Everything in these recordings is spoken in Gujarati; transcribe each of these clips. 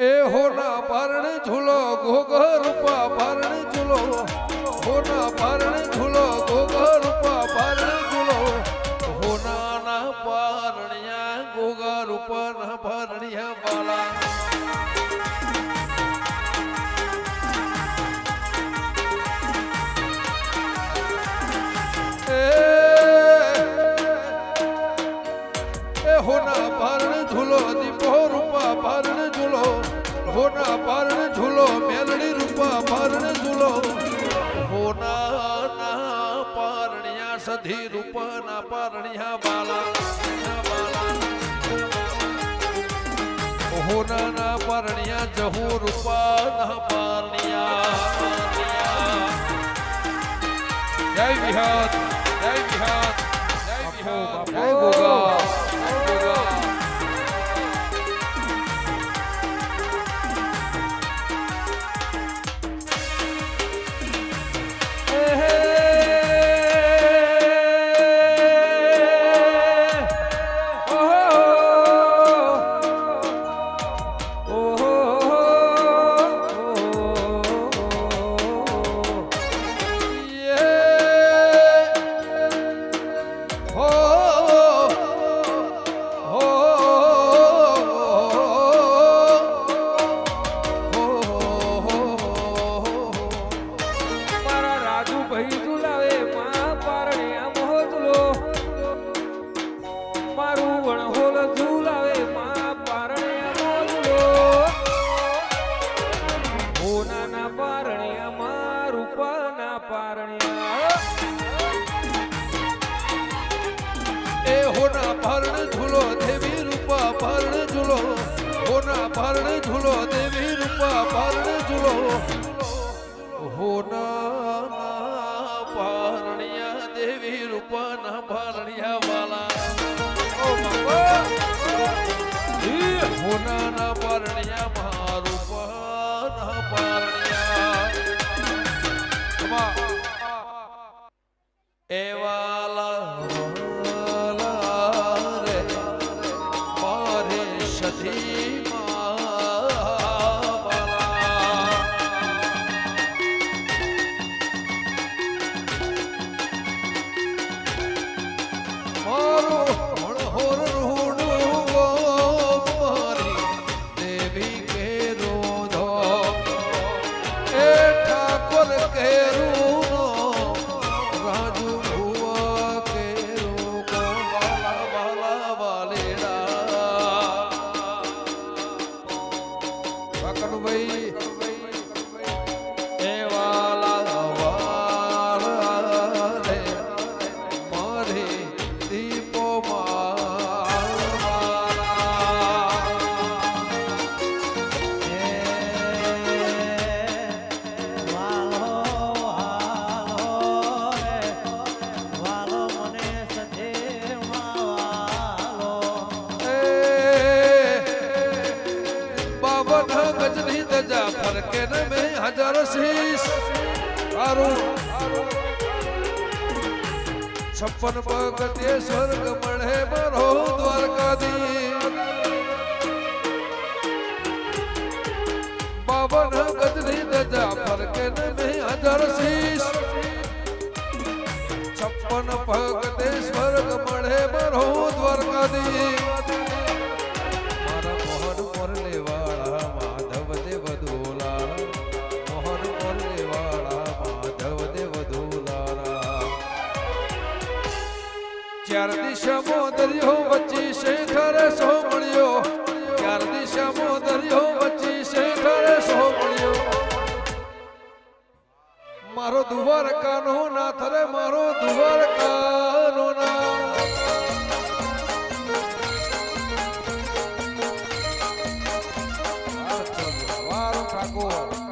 એ હોના પારણે ઝૂલો ઘોઘર રૂપા પારણે ઝૂલો હોના પારણે ઝૂલો ઘોઘર રૂપા પારણે ઝૂલો હોના ના પારણિયા ઘોઘર રૂપા ના પારણિયા બાલા હોના પારણે ઝૂલો દીપો રૂપા પારણે ઝૂલો હોના પારણે ઝૂલો મેલડી રૂપા પારણે ઝૂલો હોના ના પારણિયા સધી રૂપા ના પારણિયા બાલા હોના ના પારણિયા જહુ રૂપા ના પારણિયા જય વિહાર જય વિહાર જય વિહાર જય ગોગા પારણે ઝૂલો દેવી રૂપા પારણે ઝૂલો હોના પારણિયા દેવી રૂપા ના પારણિયા વાલા હોના ના પારણિયા મહારૂપા ના પારણિયા એ વાલા રે મારે સધી હજાર શીશ તારું 56 પગથિયે સ્વર્ગ મળે મારો દ્વારકાધીશ 52 ગજની ધજા ફરકે ને મેં હજાર શીશ 56 પગથિયે સ્વર્ગ મળે મારો દ્વારકાધીશ ચાર દિશામાં દરિયો વચ્ચે શેઠરે સો મળ્યો ચાર દિશામાં દરિયો વચ્ચે શેઠરે સો મળ્યો મારો દ્વારકાનો નાથ રે મારો દ્વારકાનો નાથ વારો ઠાકોર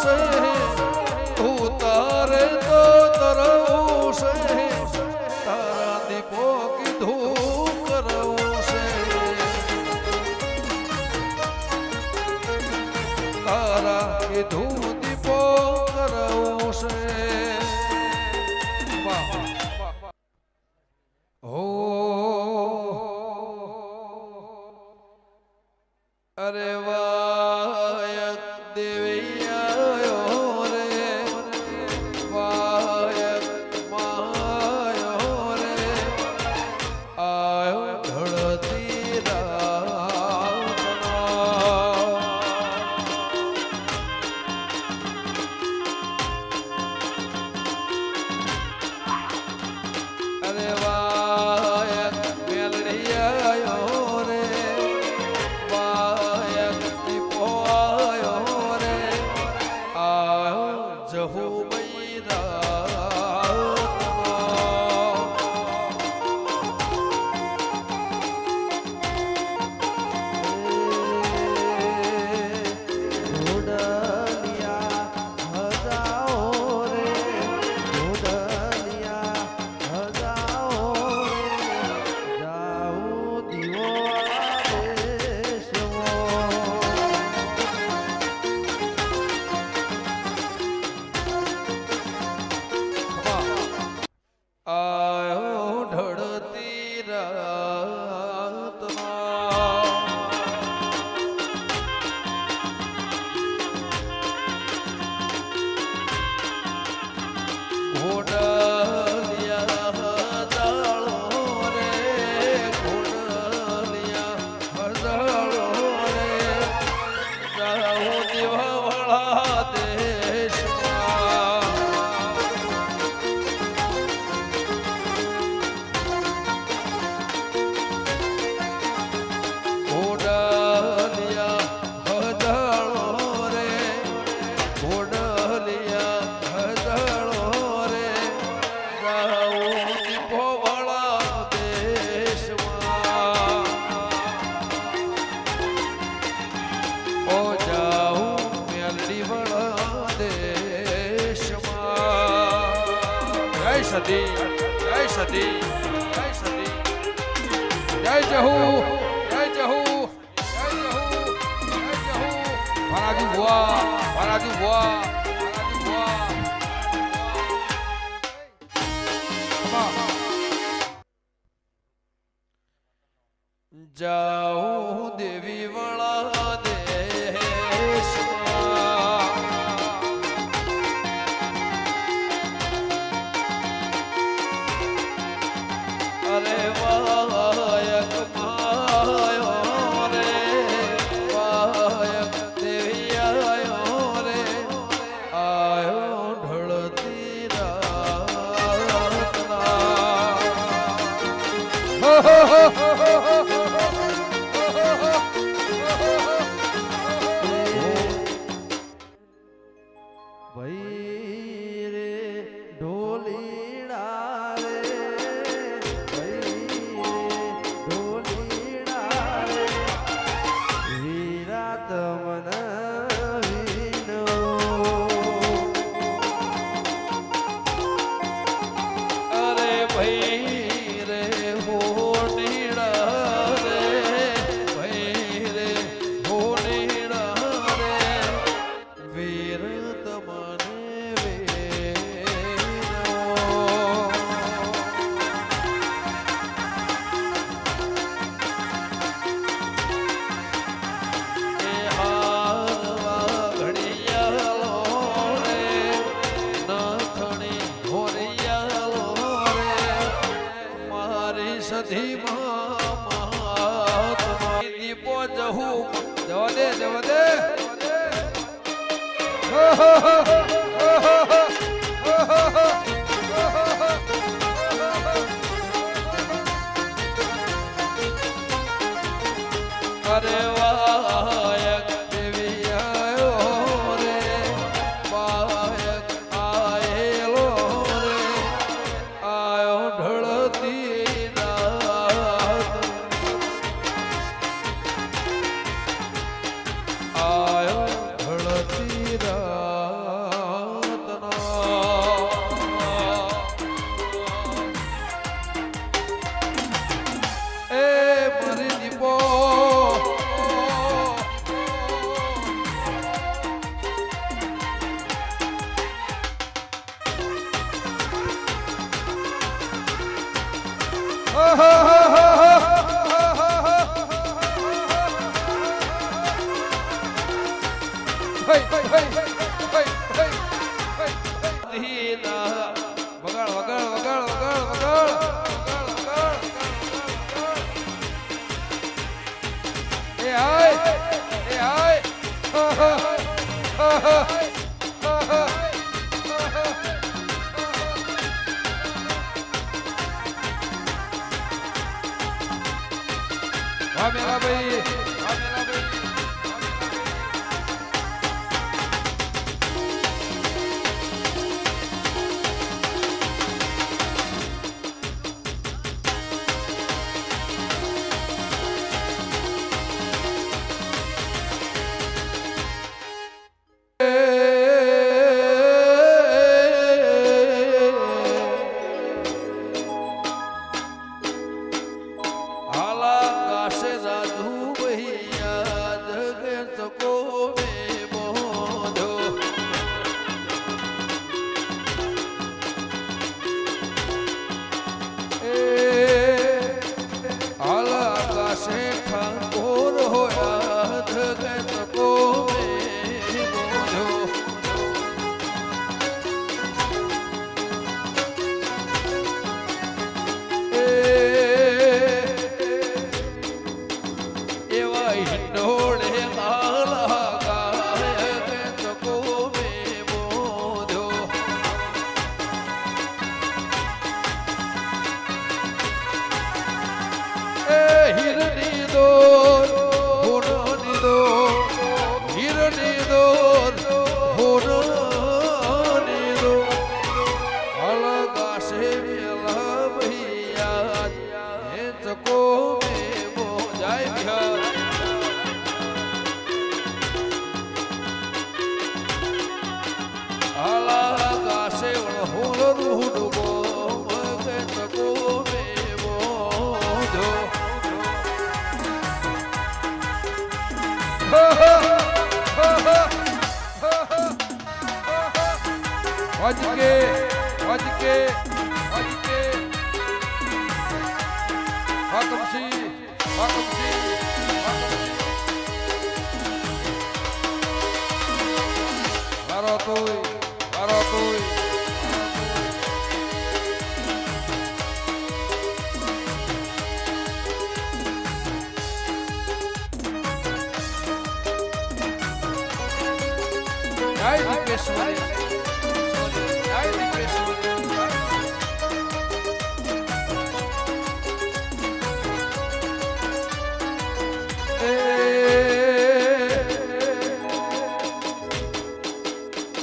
છે તું તારે તો તરવું છે તારા દીપો કીધું કરવું છે તારા કીધું દીપો કરવું છે હો અરે વાયક દેવી આયો રે વાયક માયો રે આયો ઢળતી રાતના અરે વાયક મેલડી આયો રે જહુ સતી જય સતી જય સતી જય જહુ જય જહુ જય જહુ જય જહુ મહારાજુ ભુવા મહારાજુ ભુવા મહારાજુ ભુવા જાઉં દેવી વળા દેશમાં અરે વાયક માયો રે વાયક દેવી આયો રે આયો ઢળતી રાતના સધી મહાત્મા દીપો જહુ જવા દે જવા દે અરે વાયક દેવી આયો રે વાયક આયેલો રે આયો ઢળતી રાત આયો ઢળતી રાત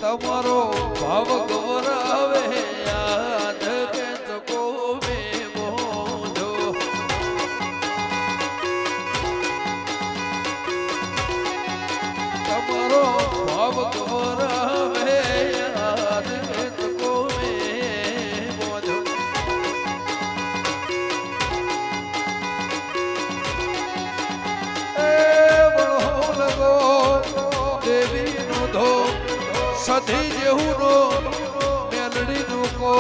તમારો ભાવ ગવરાવે યાદ કે ચકો મે બોધો તમારો ભાવ ગવરાવે યાદ કે ચકો મે બોધો એ બળો લગો દેવી નો ધો સધી જેવું નો મેલડી નું કો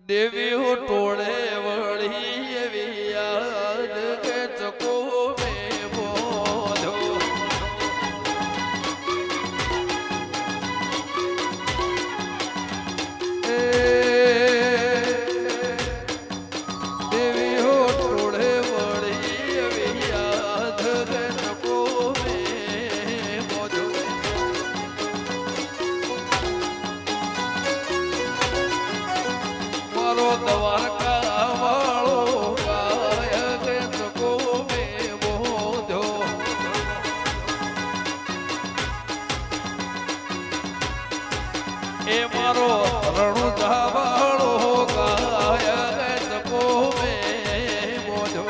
દેવી હો ટોળે વળી એવી યાદ કે ચકો મે બોધો દ્વારકા વાળો ગાય કે ચકો મે બોધો એ મારો રણુજા વાળો ગાય કે ચકો મે બોધો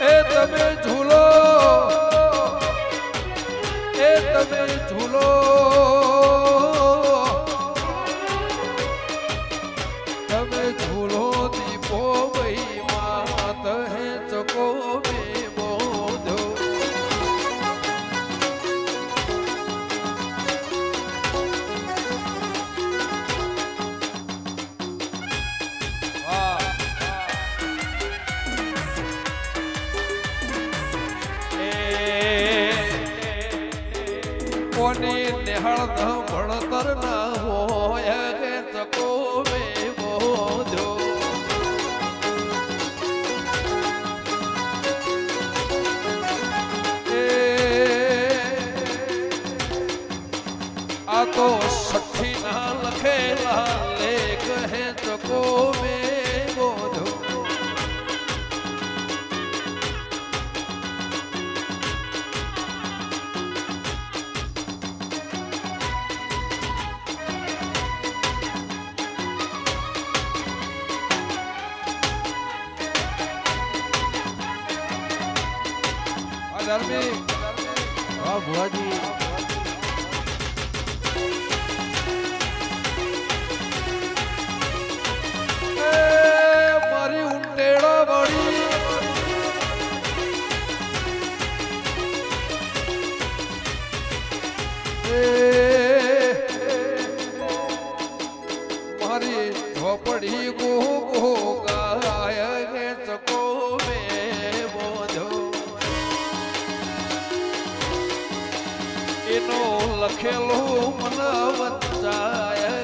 એ તમે ઝૂલો તમે ઝૂલો તમે ઝૂલો દીપો ભાઈ માત હે ચકો કોની નિહાળ ન ભણતર ના હોય કે ચકો મે બોધો આ તો સઠ્ઠી ના લખેલા લેખ હે ચકો મે બોધો વાહ ભુવાજી મારી ઉંટેડા વાળી મારી ઝોપડી ગો ગો ગાય કે ચકો મે બોધો એનો લખેલો મન વચાય